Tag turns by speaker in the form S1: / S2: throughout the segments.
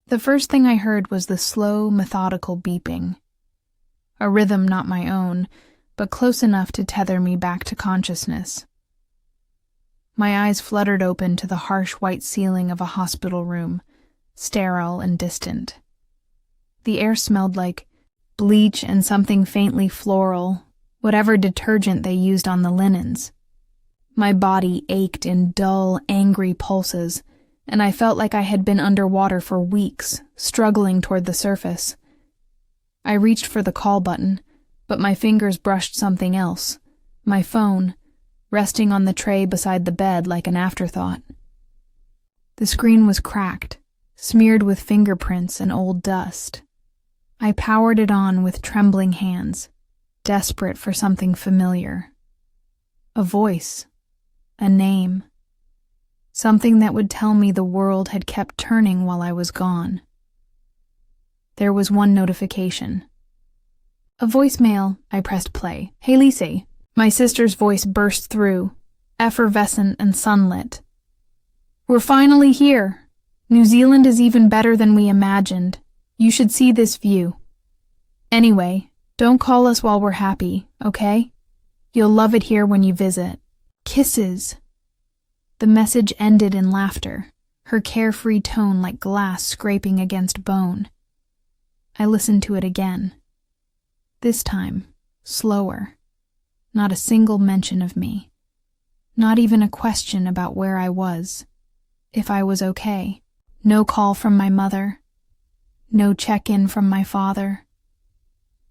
S1: The first thing I heard was the slow, methodical beeping. A rhythm not my own, but close enough to tether me back to consciousness. My eyes fluttered open to the harsh white ceiling of a hospital room, sterile and distant. The air smelled like bleach and something faintly floral, whatever detergent they used on the linens. My body ached in dull, angry pulses, and I felt like I had been underwater for weeks, struggling toward the surface. I reached for the call button, but my fingers brushed something else, my phone, resting on the tray beside the bed like an afterthought. The screen was cracked, smeared with fingerprints and old dust. I powered it on with trembling hands, desperate for something familiar. A voice, a name, something that would tell me the world had kept turning while I was gone. There was one notification. A voicemail. I pressed play. "Hey, Lise." My sister's voice burst through, effervescent and sunlit. "We're finally here. New Zealand is even better than we imagined. You should see this view. Anyway, don't call us while we're happy, okay? You'll love it here when you visit. Kisses." The message ended in laughter, her carefree tone like glass scraping against bone. I listened to it again. This time, slower. Not a single mention of me. Not even a question about where I was, if I was okay. No call from my mother. No check-in from my father.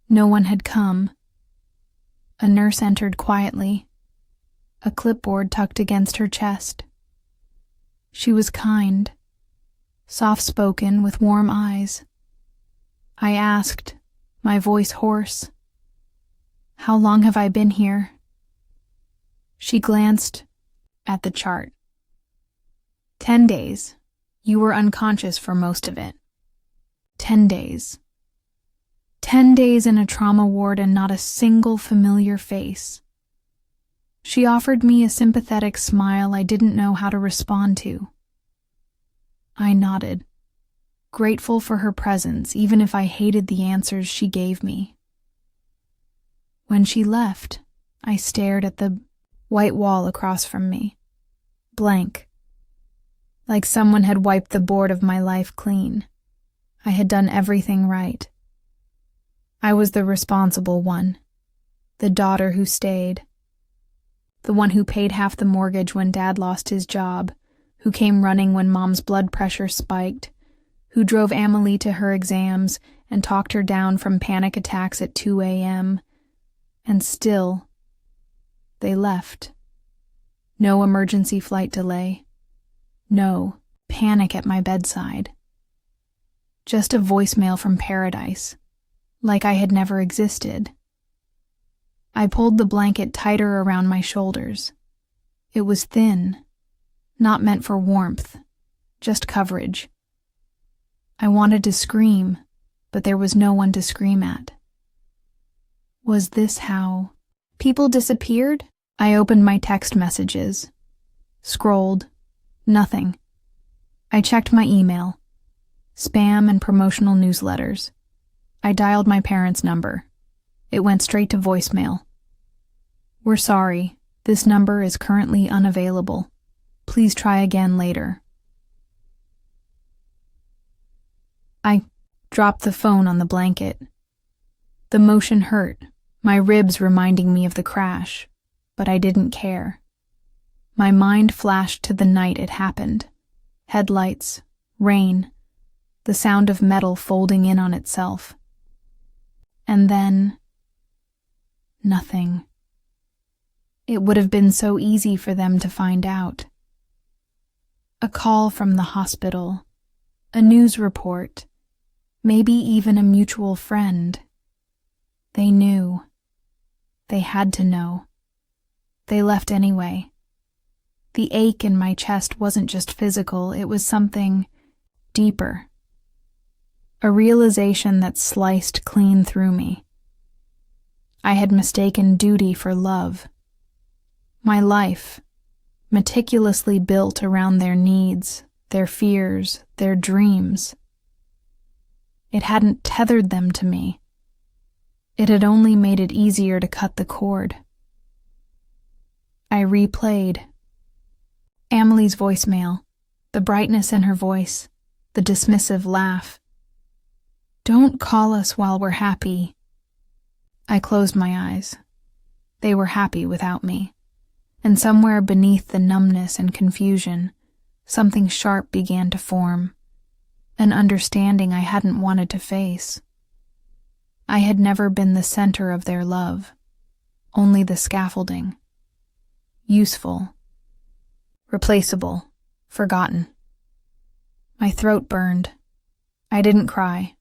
S1: No one had come. A nurse entered quietly, a clipboard tucked against her chest. She was kind, soft-spoken with warm eyes. I asked, my voice hoarse, "How long have I been here?" She glanced at the chart. 10 days. You were unconscious for most of it. 10 days. 10 days in a trauma ward and not a single familiar face. She offered me a sympathetic smile I didn't know how to respond to. I nodded, grateful for her presence even if I hated the answers she gave me. When she left, I stared at the white wall across from me, blank, like someone had wiped the board of my life clean. I had done everything right. I was the responsible one, the daughter who stayed, the one who paid half the mortgage when Dad lost his job, who came running when Mom's blood pressure spiked, who drove Amelie to her exams and talked her down from panic attacks at 2 a.m., and still, they left. No emergency flight delay. No panic at my bedside. Just a voicemail from paradise, like I had never existed. I pulled the blanket tighter around my shoulders. It was thin, not meant for warmth, just coverage. I wanted to scream, but there was no one to scream at. Was this how people disappeared? I opened my text messages, scrolled, nothing. I checked my email, spam and promotional newsletters. I dialed my parents' number. It went straight to voicemail. "We're sorry, this number is currently unavailable. Please try again later." I dropped the phone on the blanket. The motion hurt, my ribs reminding me of the crash, but I didn't care. My mind flashed to the night it happened. Headlights, rain, the sound of metal folding in on itself. And then, nothing. It would have been so easy for them to find out. A call from the hospital, a news report, maybe even a mutual friend. They knew. They had to know. They left anyway. The ache in my chest wasn't just physical, it was something deeper. A realization that sliced clean through me. I had mistaken duty for love. My life, meticulously built around their needs, their fears, their dreams, It hadn't tethered them to me. It had only made it easier to cut the cord. I replayed. Amelie's voicemail, the brightness in her voice, the dismissive laugh. Don't call us while we're happy. I closed my eyes. They were happy without me. And somewhere beneath the numbness and confusion, something sharp began to form, an understanding I hadn't wanted to face. I had never been the center of their love, only the scaffolding. Useful, replaceable, forgotten. My throat burned. I didn't cry.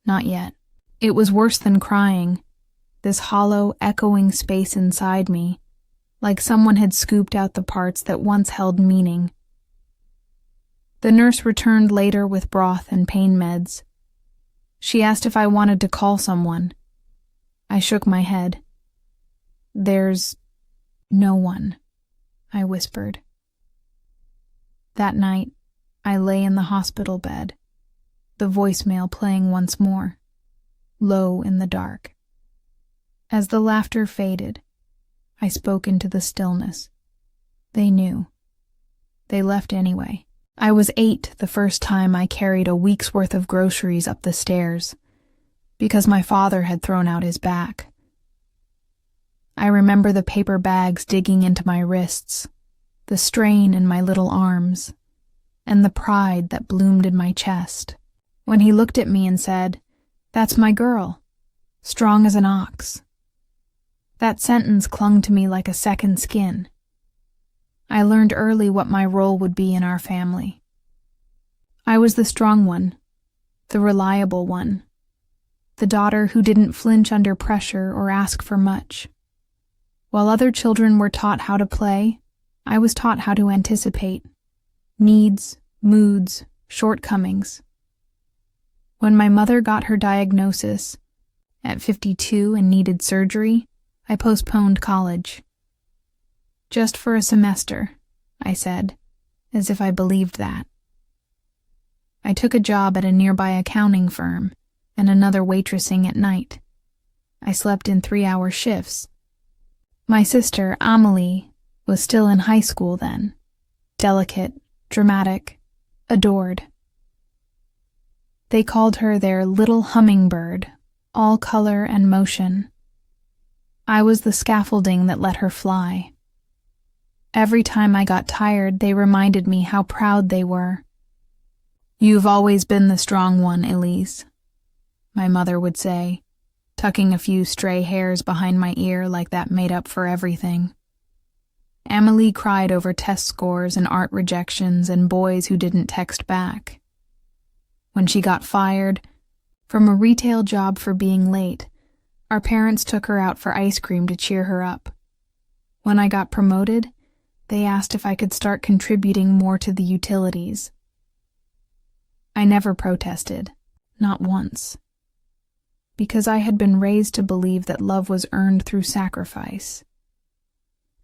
S1: Not yet. It was worse than crying, this hollow, echoing space inside me, like someone had scooped out the parts that once held meaning. The nurse returned later with broth and pain meds. She asked if I wanted to call someone. I shook my head. There's no one, I whispered. That night, I lay in the hospital bed, the voicemail playing once more, low in the dark. As the laughter faded, I spoke into the stillness. They knew. They left anyway. I was 8 the first time I carried a week's worth of groceries up the stairs, because my father had thrown out his back. I remember the paper bags digging into my wrists, the strain in my little arms, and the pride that bloomed in my chest, when he looked at me and said, "That's my girl, strong as an ox." That sentence clung to me like a second skin. I learned early what my role would be in our family. I was the strong one, the reliable one, the daughter who didn't flinch under pressure or ask for much. While other children were taught how to play, I was taught how to anticipate needs, moods, shortcomings. When my mother got her diagnosis, at 52 and needed surgery, I postponed college. Just for a semester, I said, as if I believed that. I took a job at a nearby accounting firm and another waitressing at night. I slept in 3-hour shifts. My sister, Amelie, was still in high school then, delicate, dramatic, adored. They called her their little hummingbird, all color and motion. I was the scaffolding that let her fly. Every time I got tired, they reminded me how proud they were. "You've always been the strong one, Elise," my mother would say, tucking a few stray hairs behind my ear like that made up for everything. Amelie cried over test scores and art rejections and boys who didn't text back. When she got fired from a retail job for being late, our parents took her out for ice cream to cheer her up. When I got promoted, they asked if I could start contributing more to the utilities. I never protested, not once, because I had been raised to believe that love was earned through sacrifice,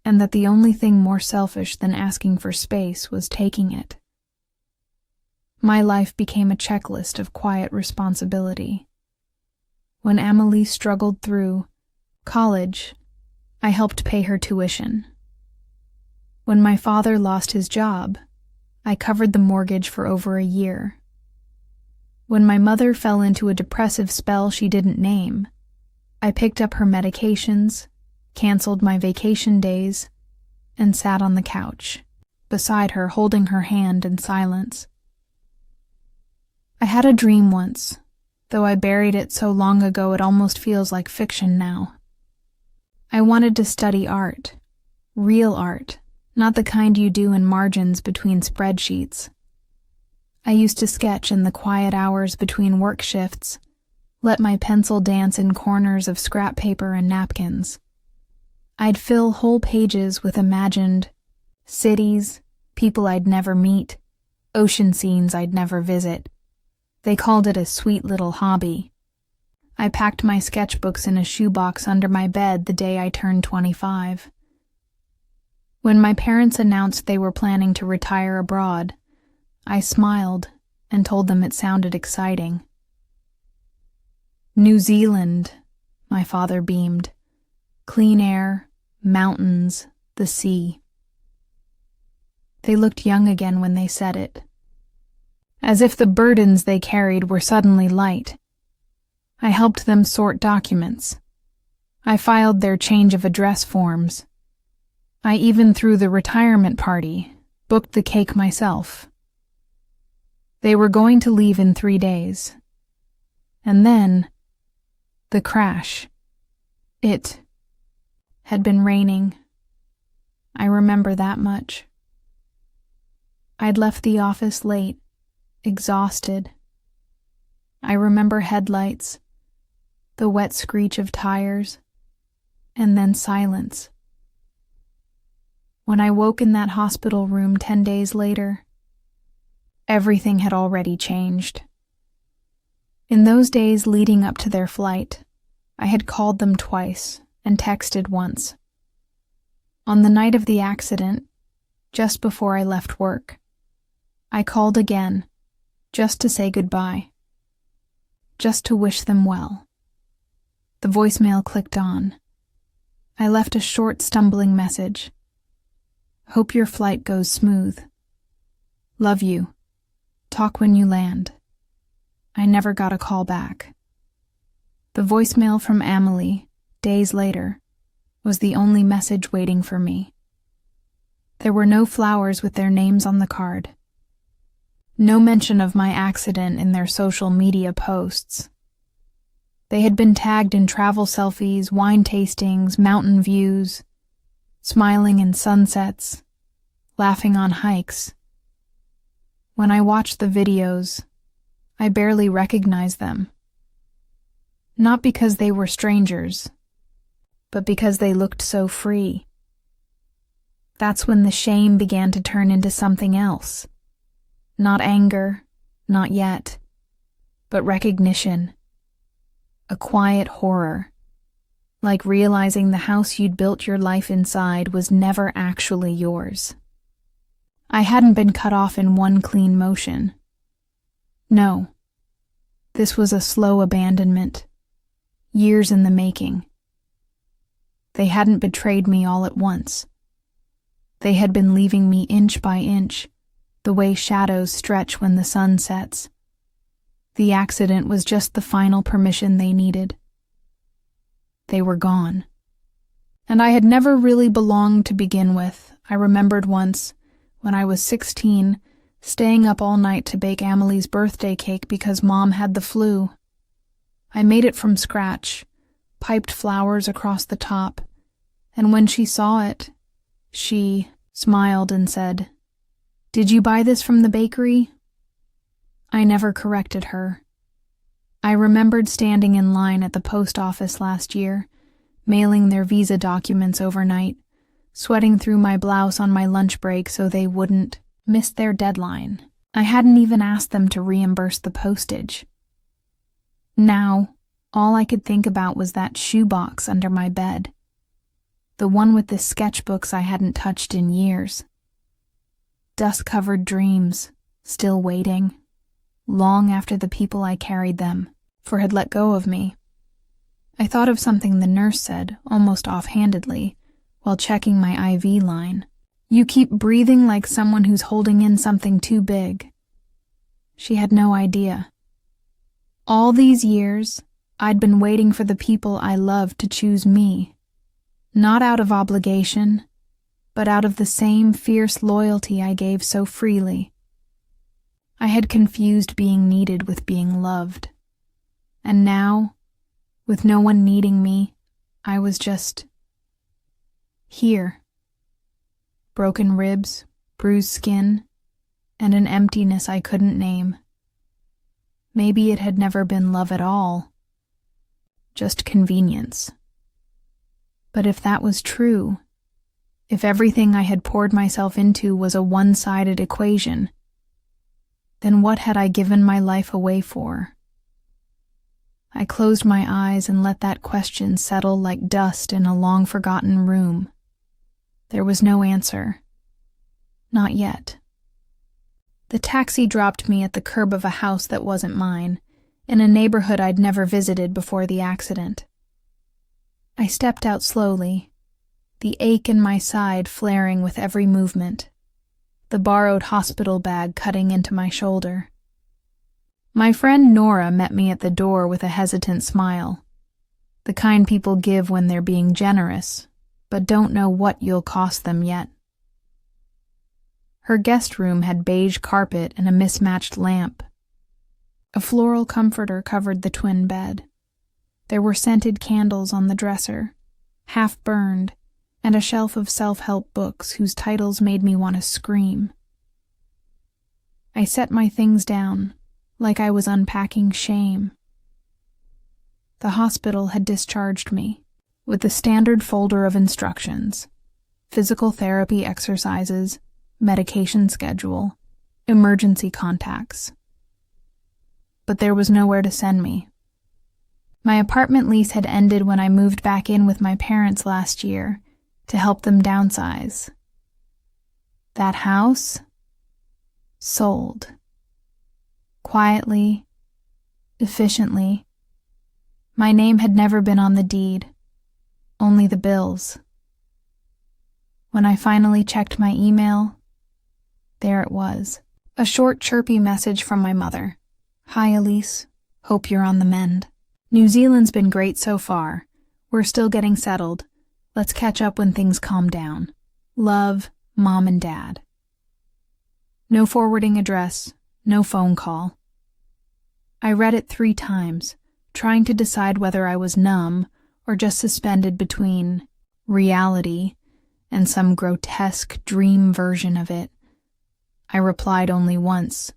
S1: and that the only thing more selfish than asking for space was taking it. My life became a checklist of quiet responsibility. When Amelie struggled through college, I helped pay her tuition. When my father lost his job, I covered the mortgage for over a year. When my mother fell into a depressive spell she didn't name, I picked up her medications, canceled my vacation days, and sat on the couch, beside her holding her hand in silence. I had a dream once, though I buried it so long ago it almost feels like fiction now. I wanted to study art, real art, not the kind you do in margins between spreadsheets. I used to sketch in the quiet hours between work shifts, let my pencil dance in corners of scrap paper and napkins. I'd fill whole pages with imagined cities, people I'd never meet, ocean scenes I'd never visit. They called it a sweet little hobby. I packed my sketchbooks in a shoebox under my bed the day I turned 25. When my parents announced they were planning to retire abroad, I smiled and told them it sounded exciting. New Zealand, my father beamed. Clean air, mountains, the sea. They looked young again when they said it, as if the burdens they carried were suddenly light. I helped them sort documents. I filed their change of address forms. I even threw the retirement party, booked the cake myself. They were going to leave in 3 days. And then, the crash. It had been raining. I remember that much. I'd left the office late, exhausted. I remember headlights, the wet screech of tires, and then silence. When I woke in that hospital room 10 days later, everything had already changed. In those days leading up to their flight, I had called them twice and texted once. On the night of the accident, just before I left work, I called again, just to say goodbye, just to wish them well. The voicemail clicked on. I left a short, stumbling message. Hope your flight goes smooth. Love you. Talk when you land. I never got a call back. The voicemail from Amelie, days later, was the only message waiting for me. There were no flowers with their names on the card. No mention of my accident in their social media posts. They had been tagged in travel selfies, wine tastings, mountain views, smiling in sunsets, laughing on hikes. When I watched the videos, I barely recognized them. Not because they were strangers, but because they looked so free. That's when the shame began to turn into something else. Not anger, not yet, but recognition. A quiet horror, like realizing the house you'd built your life inside was never actually yours. I hadn't been cut off in one clean motion. No, this was a slow abandonment, years in the making. They hadn't betrayed me all at once. They had been leaving me inch by inch, the way shadows stretch when the sun sets. The accident was just the final permission they needed. They were gone. And I had never really belonged to begin with. I remembered once, when I was 16, staying up all night to bake Amelie's birthday cake because Mom had the flu. I made it from scratch, piped flowers across the top, and when she saw it, she smiled and said, "Did you buy this from the bakery?" I never corrected her. I remembered standing in line at the post office last year, mailing their visa documents overnight, sweating through my blouse on my lunch break so they wouldn't miss their deadline. I hadn't even asked them to reimburse the postage. Now, all I could think about was that shoebox under my bed, the one with the sketchbooks I hadn't touched in years. Dust-covered dreams, still waiting, long after the people I carried them for had let go of me. I thought of something the nurse said, almost offhandedly, while checking my IV line. "You keep breathing like someone who's holding in something too big." She had no idea. All these years, I'd been waiting for the people I loved to choose me, not out of obligation, but out of the same fierce loyalty I gave so freely. I had confused being needed with being loved. And now, with no one needing me, I was just here. Broken ribs, bruised skin, and an emptiness I couldn't name. Maybe it had never been love at all, just convenience. But if that was true, if everything I had poured myself into was a one-sided equation, then what had I given my life away for? I closed my eyes and let that question settle like dust in a long-forgotten room. There was no answer. Not yet. The taxi dropped me at the curb of a house that wasn't mine, in a neighborhood I'd never visited before the accident. I stepped out slowly, the ache in my side flaring with every movement, the borrowed hospital bag cutting into my shoulder. My friend Nora met me at the door with a hesitant smile, the kind people give when they're being generous, but don't know what you'll cost them yet. Her guest room had beige carpet and a mismatched lamp. A floral comforter covered the twin bed. There were scented candles on the dresser, half burned, and a shelf of self-help books whose titles made me want to scream. I set my things down, like I was unpacking shame. The hospital had discharged me, with the standard folder of instructions: physical therapy exercises, medication schedule, emergency contacts. But there was nowhere to send me. My apartment lease had ended when I moved back in with my parents last year to help them downsize. That house? Sold. Quietly, efficiently. My name had never been on the deed, only the bills. When I finally checked my email, there it was. A short, chirpy message from my mother. "Hi, Elise. Hope you're on the mend. New Zealand's been great so far. We're still getting settled. Let's catch up when things calm down. Love, Mom and Dad." No forwarding address, no phone call. I read it 3 times, trying to decide whether I was numb or just suspended between reality and some grotesque dream version of it. I replied only once.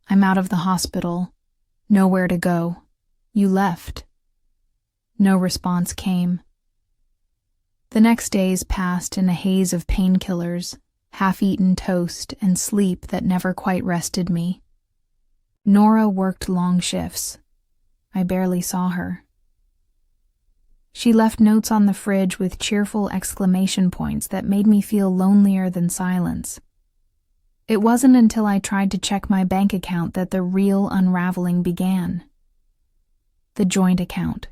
S1: "I'm out of the hospital. Nowhere to go. You left." No response came. The next days passed in a haze of painkillers, half-eaten toast, and sleep that never quite rested me. Nora worked long shifts. I barely saw her. She left notes on the fridge with cheerful exclamation points that made me feel lonelier than silence. It wasn't until I tried to check my bank account that the real unraveling began. The joint account.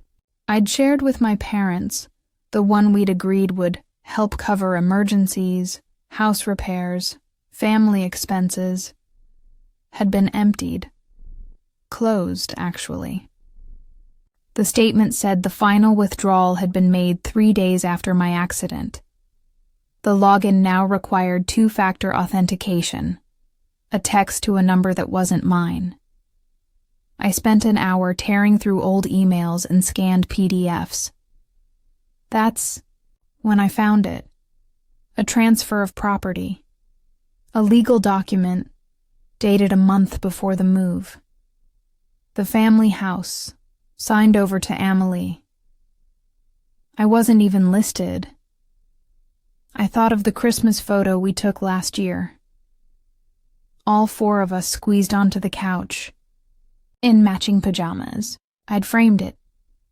S1: I'd shared with my parents, the one we'd agreed would help cover emergencies, house repairs, family expenses, had been emptied. Closed, actually. The statement said the final withdrawal had been made 3 days after my accident. The login now required 2-factor authentication, a text to a number that wasn't mine. I spent an hour tearing through old emails and scanned PDFs. That's when I found it. A transfer of property. A legal document dated a month before the move. The family house, signed over to Amelie. I wasn't even listed. I thought of the Christmas photo we took last year. All 4 of us squeezed onto the couch, in matching pajamas. I'd framed it,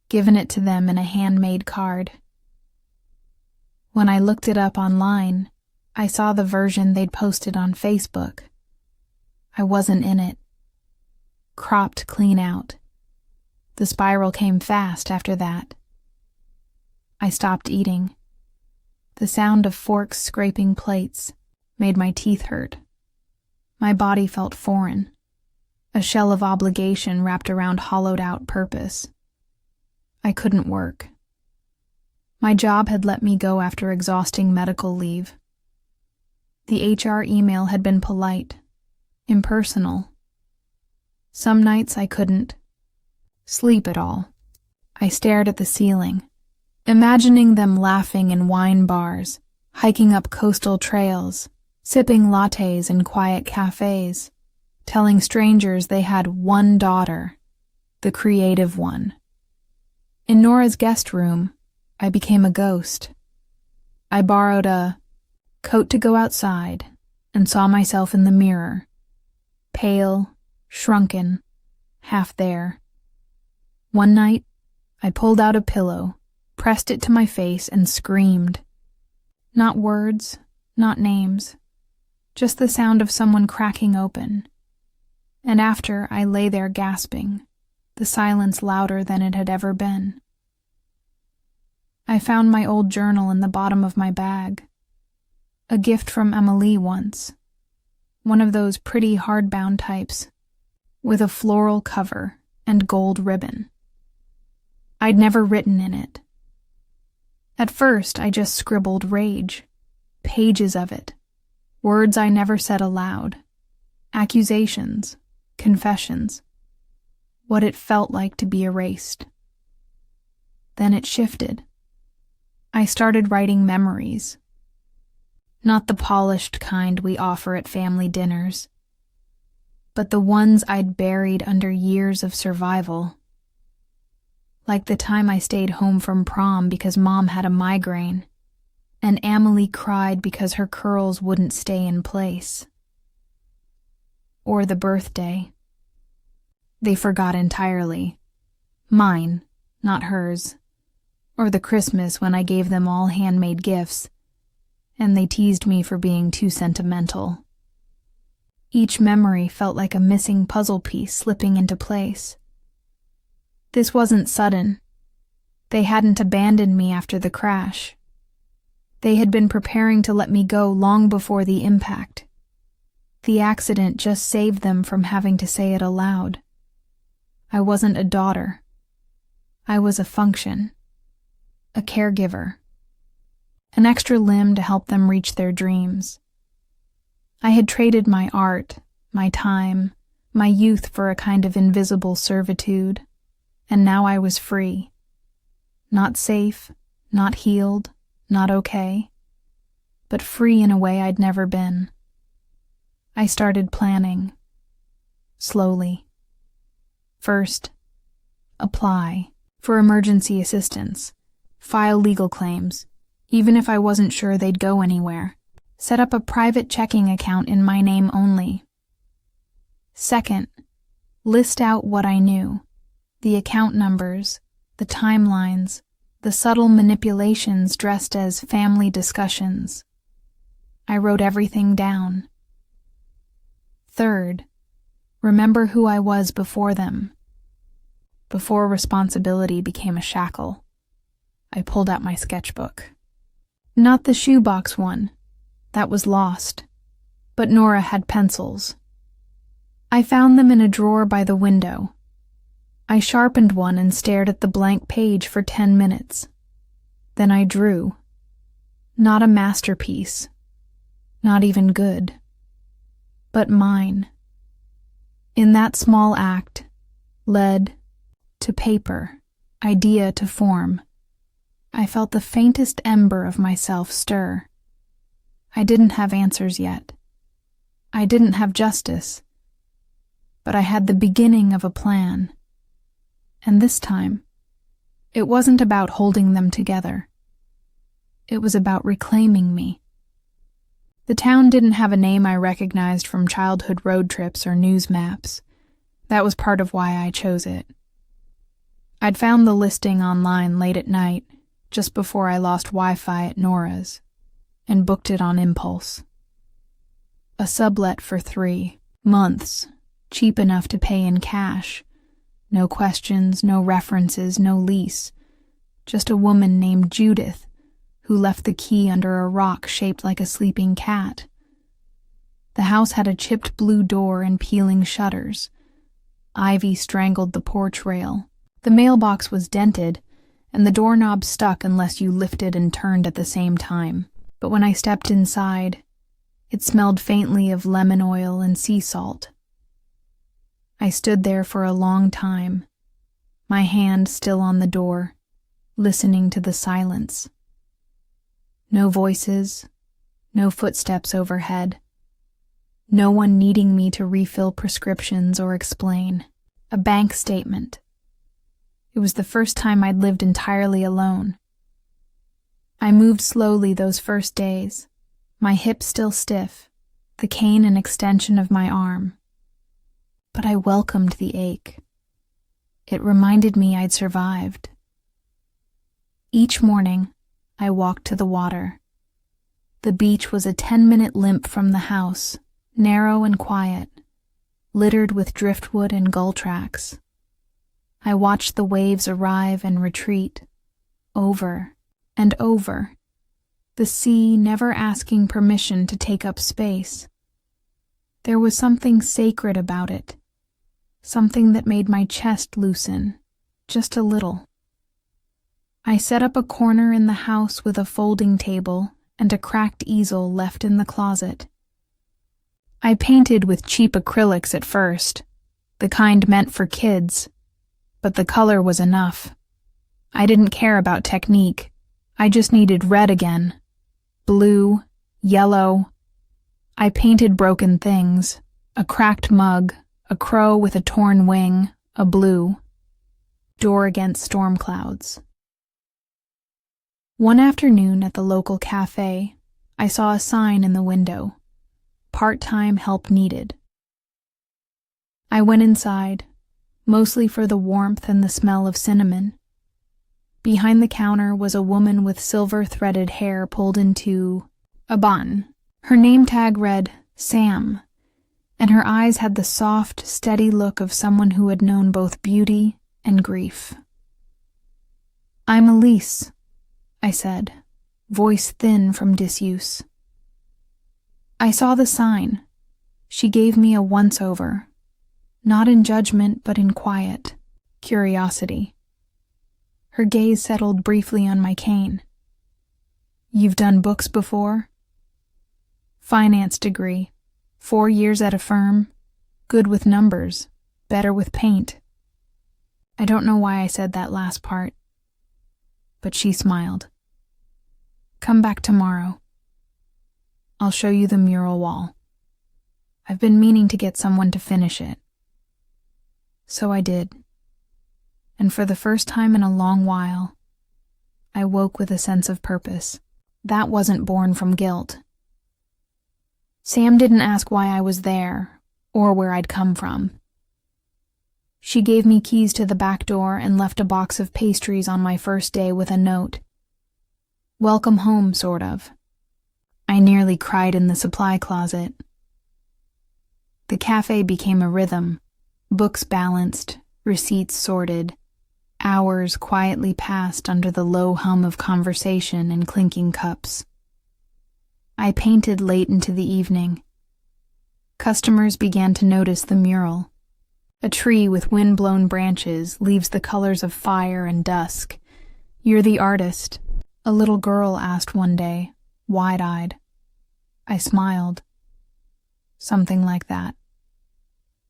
S1: given it to them in a handmade card. When I looked it up online, I saw the version they'd posted on Facebook. I wasn't in it. Cropped clean out. The spiral came fast after that. I stopped eating. The sound of forks scraping plates made my teeth hurt. My body felt foreign, a shell of obligation wrapped around hollowed-out purpose. I couldn't work. My job had let me go after exhausting medical leave. The HR email had been polite, impersonal. Some nights I couldn't sleep at all. I stared at the ceiling, imagining them laughing in wine bars, hiking up coastal trails, sipping lattes in quiet cafes, telling strangers they had one daughter, the creative one. In Nora's guest room, I became a ghost. I borrowed a coat to go outside and saw myself in the mirror, pale, shrunken, half there. One night, I pulled out a pillow, pressed it to my face, and screamed. Not words, not names, just the sound of someone cracking open. And after, I lay there gasping, the silence louder than it had ever been. I found my old journal in the bottom of my bag. A gift from Emily once. One of those pretty hardbound types, with a floral cover and gold ribbon. I'd never written in it. At first, I just scribbled rage, pages of it, words I never said aloud, accusations, confessions, what it felt like to be erased. Then it shifted. I started writing memories. Not the polished kind we offer at family dinners, but the ones I'd buried under years of survival. Like the time I stayed home from prom because Mom had a migraine, and Amelie cried because her curls wouldn't stay in place. Or the birthday. They forgot entirely. Mine, not hers. Or the Christmas when I gave them all handmade gifts, and they teased me for being too sentimental. Each memory felt like a missing puzzle piece slipping into place. This wasn't sudden. They hadn't abandoned me after the crash. They had been preparing to let me go long before the impact. The accident just saved them from having to say it aloud. I wasn't a daughter. I was a function, a caregiver, an extra limb to help them reach their dreams. I had traded my art, my time, my youth for a kind of invisible servitude, and now I was free. Not safe, not healed, not okay, but free in a way I'd never been. I started planning. Slowly. First, apply for emergency assistance, file legal claims, even if I wasn't sure they'd go anywhere. Set up a private checking account in my name only. Second, list out what I knew, the account numbers, the timelines, the subtle manipulations dressed as family discussions. I wrote everything down. Third, remember who I was before them. Before responsibility became a shackle. I pulled out my sketchbook. Not the shoebox one. That was lost. But Nora had pencils. I found them in a drawer by the window. I sharpened one and stared at the blank page for 10 minutes. Then I drew. Not a masterpiece. Not even good. But mine. In that small act, lead to paper, idea to form, I felt the faintest ember of myself stir. I didn't have answers yet. I didn't have justice. But I had the beginning of a plan. And this time, it wasn't about holding them together. It was about reclaiming me. The town didn't have a name I recognized from childhood road trips or news maps. That was part of why I chose it. I'd found the listing online late at night, just before I lost Wi-Fi at Nora's, and booked it on impulse. A sublet for 3 months, cheap enough to pay in cash. No questions, no references, no lease. Just a woman named Judith, who left the key under a rock shaped like a sleeping cat. The house had a chipped blue door and peeling shutters. Ivy strangled the porch rail. The mailbox was dented, and the doorknob stuck unless you lifted and turned at the same time. But when I stepped inside, it smelled faintly of lemon oil and sea salt. I stood there for a long time, my hand still on the door, listening to the silence. No voices, no footsteps overhead. No one needing me to refill prescriptions or explain. A bank statement. It was the first time I'd lived entirely alone. I moved slowly those first days, my hip still stiff, the cane an extension of my arm. But I welcomed the ache. It reminded me I'd survived. Each morning, I walked to the water. The beach was a 10-minute limp from the house, narrow and quiet, littered with driftwood and gull tracks. I watched the waves arrive and retreat, over and over, the sea never asking permission to take up space. There was something sacred about it, something that made my chest loosen, just a little. I set up a corner in the house with a folding table and a cracked easel left in the closet. I painted with cheap acrylics at first, the kind meant for kids, but the color was enough. I didn't care about technique. I just needed red again. Blue, yellow. I painted broken things, a cracked mug, a crow with a torn wing, a blue. Door against storm clouds. One afternoon at the local cafe, I saw a sign in the window. Part-time help needed. I went inside, mostly for the warmth and the smell of cinnamon. Behind the counter was a woman with silver-threaded hair pulled into a bun. Her name tag read Sam, and her eyes had the soft, steady look of someone who had known both beauty and grief. "I'm Elise," I said, voice thin from disuse. I saw the sign. She gave me a once-over, not in judgment but in quiet curiosity. Her gaze settled briefly on my cane. "You've done books before?" "Finance degree, 4 years at a firm, good with numbers, better with paint." I don't know why I said that last part, but she smiled. "Come back tomorrow. I'll show you the mural wall. I've been meaning to get someone to finish it." So I did. And for the first time in a long while, I woke with a sense of purpose. That wasn't born from guilt. Sam didn't ask why I was there, or where I'd come from. She gave me keys to the back door and left a box of pastries on my first day with a note. Welcome home, sort of. I nearly cried in the supply closet. The cafe became a rhythm, books balanced, receipts sorted. Hours quietly passed under the low hum of conversation and clinking cups. I painted late into the evening. Customers began to notice the mural. A tree with wind-blown branches leaves the colors of fire and dusk. "You're the artist," a little girl asked one day, wide-eyed. I smiled. Something like that.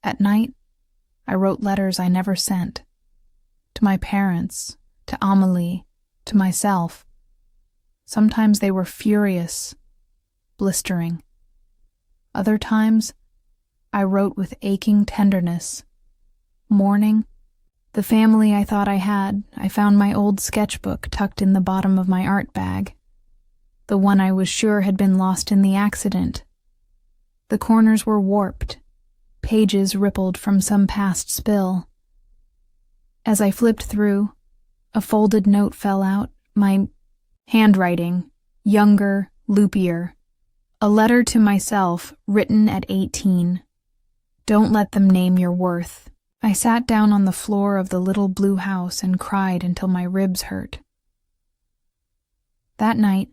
S1: At night, I wrote letters I never sent. To my parents, to Amelie, to myself. Sometimes they were furious, blistering. Other times, I wrote with aching tenderness. Morning, the family I thought I had, I found my old sketchbook tucked in the bottom of my art bag. The one I was sure had been lost in the accident. The corners were warped. Pages rippled from some past spill. As I flipped through, a folded note fell out, my handwriting, younger, loopier. A letter to myself, written at 18. Don't let them name your worth. I sat down on the floor of the little blue house and cried until my ribs hurt. That night,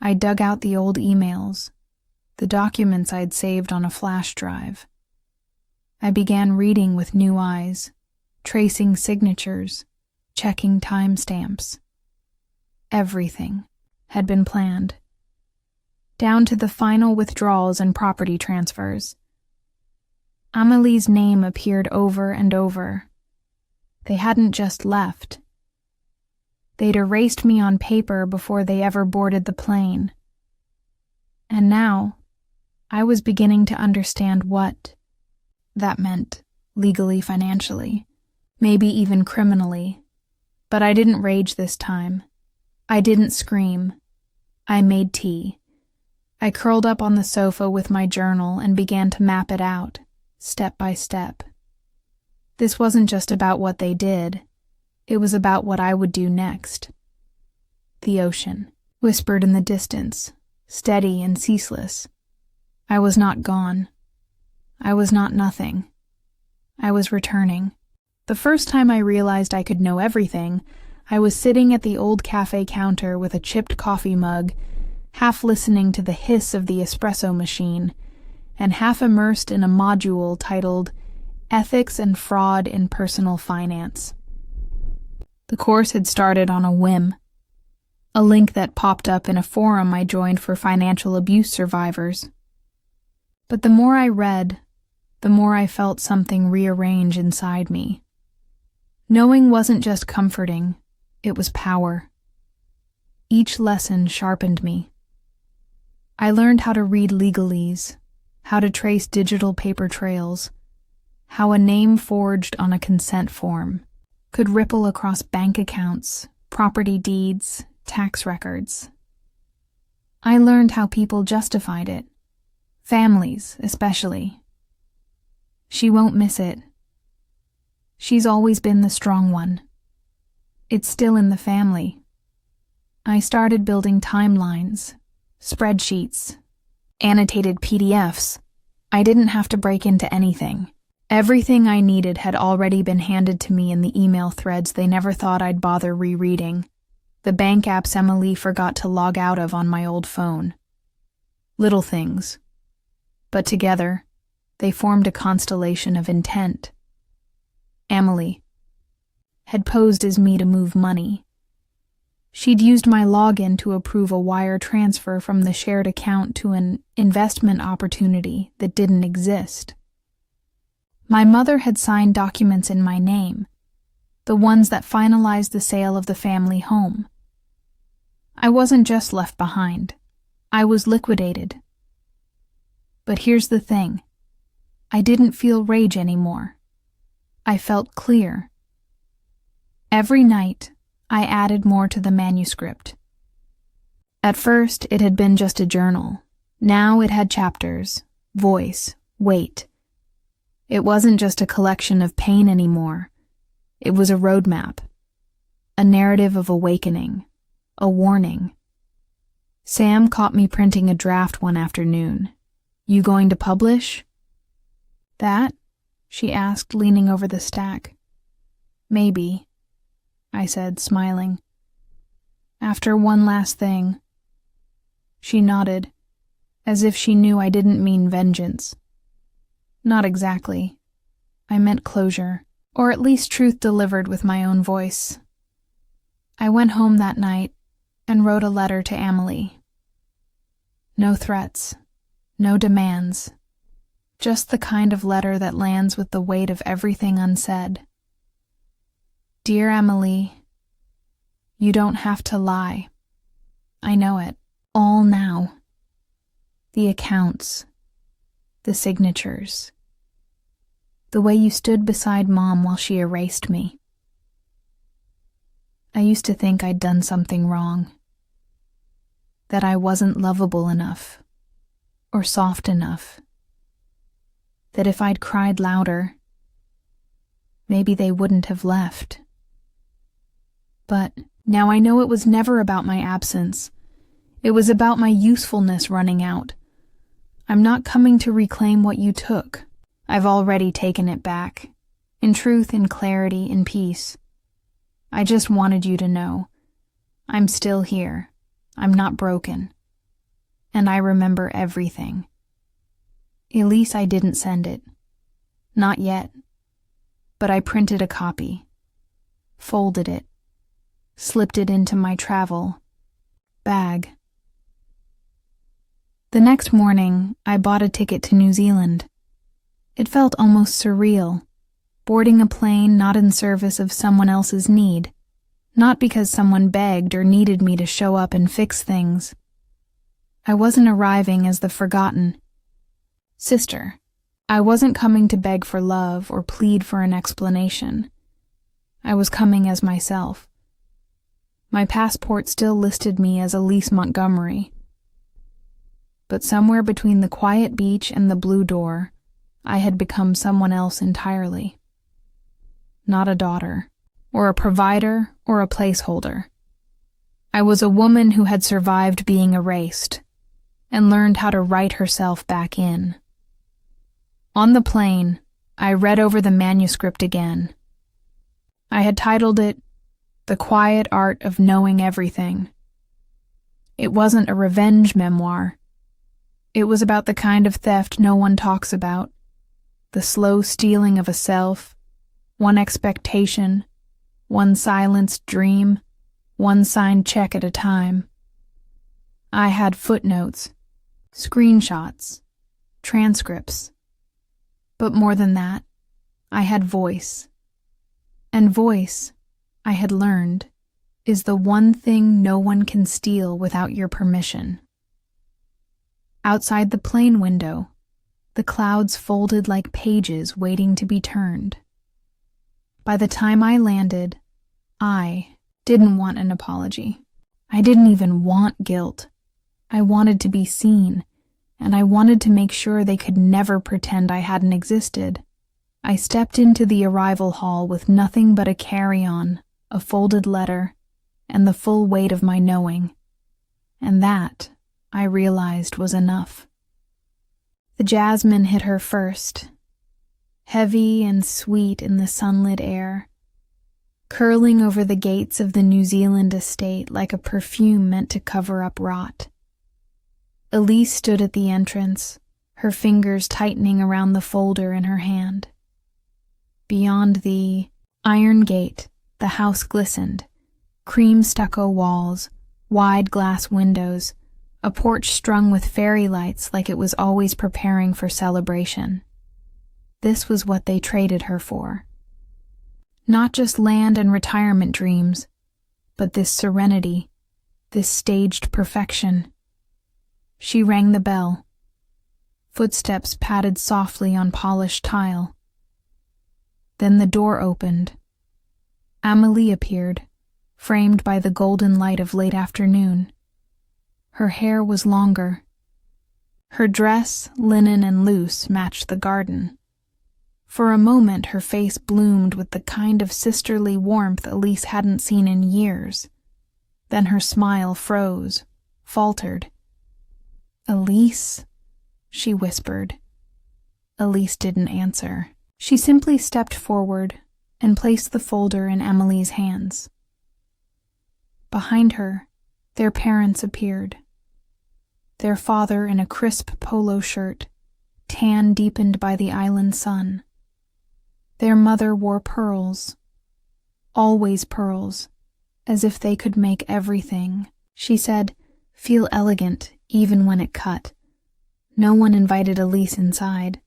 S1: I dug out the old emails, the documents I'd saved on a flash drive. I began reading with new eyes, tracing signatures, checking timestamps. Everything had been planned, down to the final withdrawals and property transfers. Amelie's name appeared over and over. They hadn't just left. They'd erased me on paper before they ever boarded the plane. And now, I was beginning to understand what that meant, legally, financially, maybe even criminally. But I didn't rage this time. I didn't scream. I made tea. I curled up on the sofa with my journal and began to map it out, step by step. This wasn't just about what they did. It was about what I would do next. The ocean whispered in the distance, steady and ceaseless. I was not gone. I was not nothing. I was returning. The first time I realized I could know everything, I was sitting at the old cafe counter with a chipped coffee mug, half listening to the hiss of the espresso machine, and half immersed in a module titled Ethics and Fraud in Personal Finance. The course had started on a whim, a link that popped up in a forum I joined for financial abuse survivors. But the more I read, the more I felt something rearrange inside me. Knowing wasn't just comforting, it was power. Each lesson sharpened me. I learned how to read legalese, how to trace digital paper trails, how a name forged on a consent form could ripple across bank accounts, property deeds, tax records. I learned how people justified it, families especially. She won't miss it. She's always been the strong one. It's still in the family. I started building timelines, spreadsheets, annotated PDFs. I didn't have to break into anything. Everything I needed had already been handed to me in the email threads they never thought I'd bother rereading, the bank apps Emily forgot to log out of on my old phone. Little things. But together, they formed a constellation of intent. Emily had posed as me to move money. She'd used my login to approve a wire transfer from the shared account to an investment opportunity that didn't exist. My mother had signed documents in my name, the ones that finalized the sale of the family home. I wasn't just left behind. I was liquidated. But here's the thing. I didn't feel rage anymore. I felt clear. Every night, I added more to the manuscript. At first, it had been just a journal. Now it had chapters, voice, weight. It wasn't just a collection of pain anymore. It was a roadmap, a narrative of awakening, a warning. Sam caught me printing a draft one afternoon. "You going to publish?" "That?" she asked, leaning over the stack. "Maybe," I said, smiling. "After one last thing." She nodded, as if she knew I didn't mean vengeance. Not exactly. I meant closure, or at least truth delivered with my own voice. I went home that night and wrote a letter to Emily. No threats, no demands, just the kind of letter that lands with the weight of everything unsaid. Dear Emily, you don't have to lie. I know it, all now. The accounts, the signatures, the way you stood beside Mom while she erased me. I used to think I'd done something wrong, that I wasn't lovable enough or soft enough, that if I'd cried louder, maybe they wouldn't have left. But now I know it was never about my absence. It was about my usefulness running out. I'm not coming to reclaim what you took. I've already taken it back. In truth, in clarity, in peace. I just wanted you to know. I'm still here. I'm not broken. And I remember everything. Elise, I didn't send it. Not yet. But I printed a copy. Folded it. Slipped it into my travel bag. The next morning, I bought a ticket to New Zealand. It felt almost surreal, boarding a plane not in service of someone else's need, not because someone begged or needed me to show up and fix things. I wasn't arriving as the forgotten sister. I wasn't coming to beg for love or plead for an explanation. I was coming as myself. My passport still listed me as Elise Montgomery. But somewhere between the quiet beach and the blue door, I had become someone else entirely. Not a daughter, or a provider, or a placeholder. I was a woman who had survived being erased, and learned how to write herself back in. On the plane, I read over the manuscript again, I had titled it, The Quiet Art of Knowing Everything. It wasn't a revenge memoir. It was about the kind of theft no one talks about, the slow stealing of a self, one expectation, one silenced dream, one signed check at a time. I had footnotes, screenshots, transcripts. But more than that, I had voice. And voice, I had learned, is the one thing no one can steal without your permission. Outside the plane window, the clouds folded like pages waiting to be turned. By the time I landed, I didn't want an apology. I didn't even want guilt. I wanted to be seen, and I wanted to make sure they could never pretend I hadn't existed. I stepped into the arrival hall with nothing but a carry-on, a folded letter, and the full weight of my knowing. And that, I realized, was enough. The jasmine hit her first, heavy and sweet in the sunlit air, curling over the gates of the New Zealand estate like a perfume meant to cover up rot. Elise stood at the entrance, her fingers tightening around the folder in her hand. Beyond the iron gate, the house glistened, cream stucco walls, wide glass windows, a porch strung with fairy lights like it was always preparing for celebration. This was what they traded her for. Not just land and retirement dreams, but this serenity, this staged perfection. She rang the bell. Footsteps padded softly on polished tile. Then the door opened. Amelie appeared, framed by the golden light of late afternoon. Her hair was longer. Her dress, linen and loose, matched the garden. For a moment her face bloomed with the kind of sisterly warmth Elise hadn't seen in years. Then her smile froze, faltered. "Elise?" she whispered. Elise didn't answer. She simply stepped forward and placed the folder in Amelie's hands. Behind her, their parents appeared. Their father in a crisp polo shirt, tan deepened by the island sun. Their mother wore pearls, always pearls, as if they could make everything, she said, feel elegant even when it cut. No one invited Elise inside.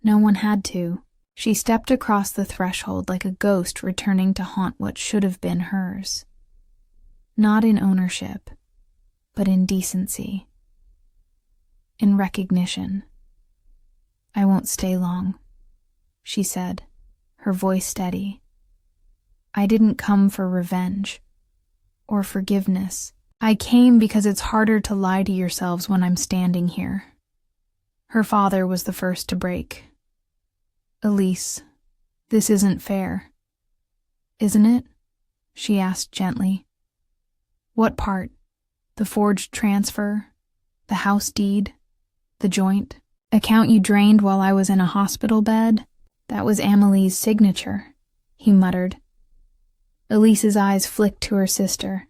S1: No one had to. She stepped across the threshold like a ghost returning to haunt what should have been hers. Not in ownership, but in decency. In recognition. "I won't stay long," she said, her voice steady. "I didn't come for revenge or forgiveness. I came because it's harder to lie to yourselves when I'm standing here." Her father was the first to break. "Elise, this isn't fair." "Isn't it?" she asked gently. "What part? The forged transfer? The house deed? The joint? Account you drained while I was in a hospital bed? That was Amelie's signature," he muttered. Elise's eyes flicked to her sister.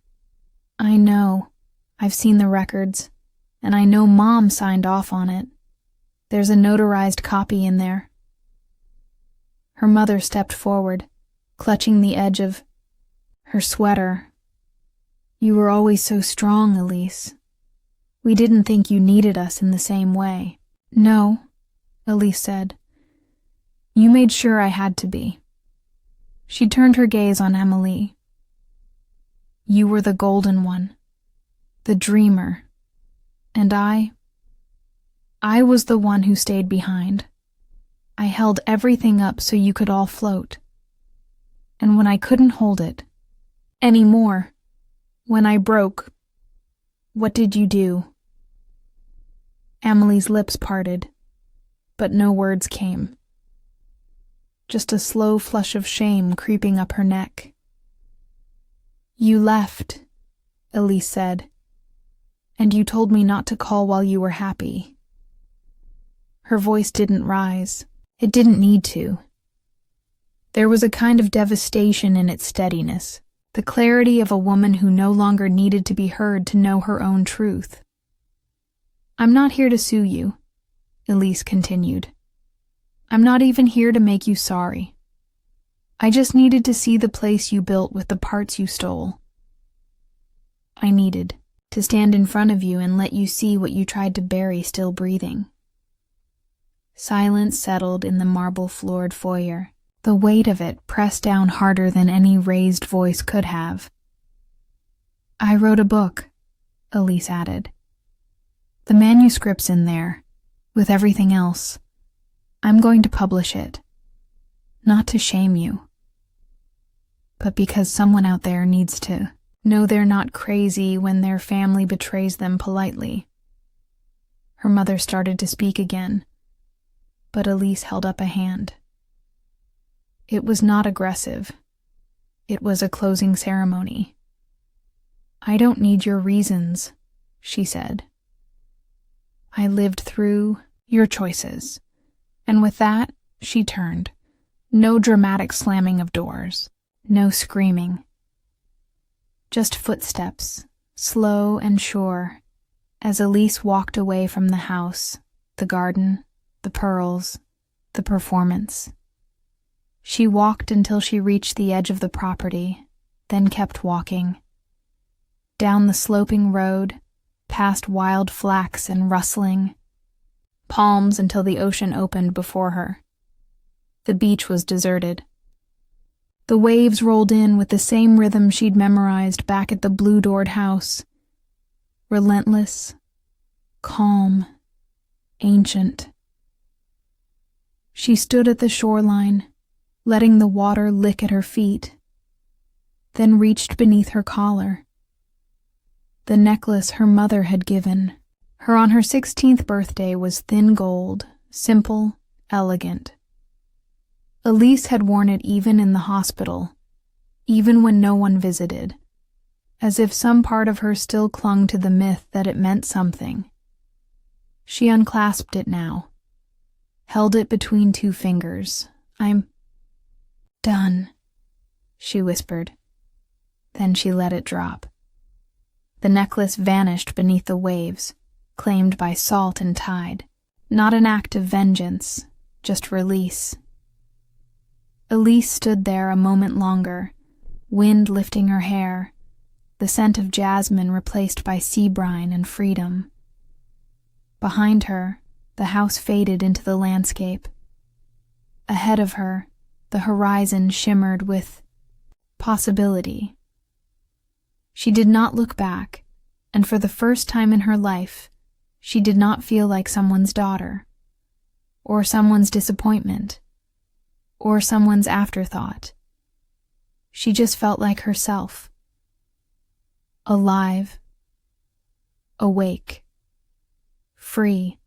S1: "I know. I've seen the records, and I know Mom signed off on it. There's a notarized copy in there." Her mother stepped forward, clutching the edge of her sweater. "You were always so strong, Elise. We didn't think you needed us in the same way." "No," Elise said. "You made sure I had to be." She turned her gaze on Amelie. "You were the golden one, the dreamer, and I was the one who stayed behind. I held everything up so you could all float. And when I couldn't hold it anymore, when I broke, what did you do?" Amelie's lips parted, but no words came. Just a slow flush of shame creeping up her neck. "You left," Elise said, "and you told me not to call while you were happy." Her voice didn't rise. It didn't need to. There was a kind of devastation in its steadiness, the clarity of a woman who no longer needed to be heard to know her own truth. "I'm not here to sue you," Elise continued. "I'm not even here to make you sorry. I just needed to see the place you built with the parts you stole. I needed to stand in front of you and let you see what you tried to bury still breathing." Silence settled in the marble-floored foyer, the weight of it pressed down harder than any raised voice could have. "I wrote a book," Elise added. "The manuscript's in there, with everything else. I'm going to publish it. Not to shame you, but because someone out there needs to know they're not crazy when their family betrays them politely." Her mother started to speak again, but Elise held up a hand. It was not aggressive. It was a closing ceremony. "I don't need your reasons," she said. "I lived through your choices." And with that, she turned. No dramatic slamming of doors, no screaming. Just footsteps, slow and sure, as Elise walked away from the house, the garden, the pearls, the performance. She walked until she reached the edge of the property, then kept walking. Down the sloping road, past wild flax and rustling palms until the ocean opened before her. The beach was deserted. The waves rolled in with the same rhythm she'd memorized back at the blue-doored house. Relentless, calm, ancient. She stood at the shoreline, letting the water lick at her feet, then reached beneath her collar. The necklace her mother had given her on her 16th birthday was thin gold, simple, elegant. Elise had worn it even in the hospital, even when no one visited, as if some part of her still clung to the myth that it meant something. She unclasped it now, held it between two fingers. "I'm done," she whispered. Then she let it drop. The necklace vanished beneath the waves, claimed by salt and tide. Not an act of vengeance, just release. Elise stood there a moment longer, wind lifting her hair, the scent of jasmine replaced by sea brine and freedom. Behind her, the house faded into the landscape. Ahead of her, the horizon shimmered with possibility. She did not look back, and for the first time in her life, she did not feel like someone's daughter, or someone's disappointment, or someone's afterthought. She just felt like herself. Alive, awake, free.